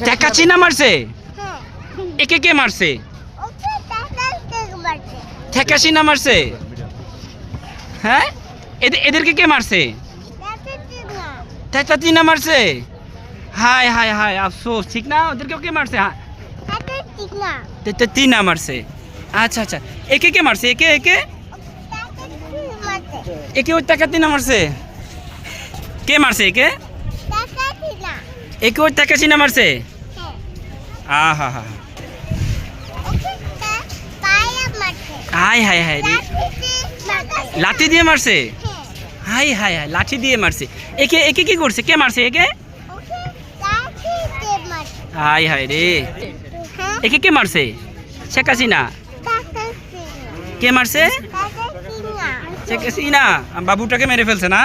টেকা চিনা মারছে। একে কে মারছে? টেকা চিনা মারছে। হ্যাঁ, এদেরকে কে মারছে? টেকা চিনা মারছে। হাই হাই হাই, আফসোস। ঠিক না? ওদেরকেও কে মারছে? তিনা মারছে। আচ্ছা আচ্ছা, একে কে মারছে? একে একে একে ওই টাকা তিনা মারছে। কে মারছে একে? একে ওই টাকা চিনা মারছে। আহা হা, হাই হাই হাই রে, লাঠি দিয়ে মারছে। হাই হাই হাই, লাঠি দিয়ে মারছে। একে একে কি করছে? কে মারছে একে? হাই হাই রে, একে কে মারছে? শেখ হাসিনা। কে মারছে? শেখ হাসিনা বাবুটাকে মেরে ফেলছে না?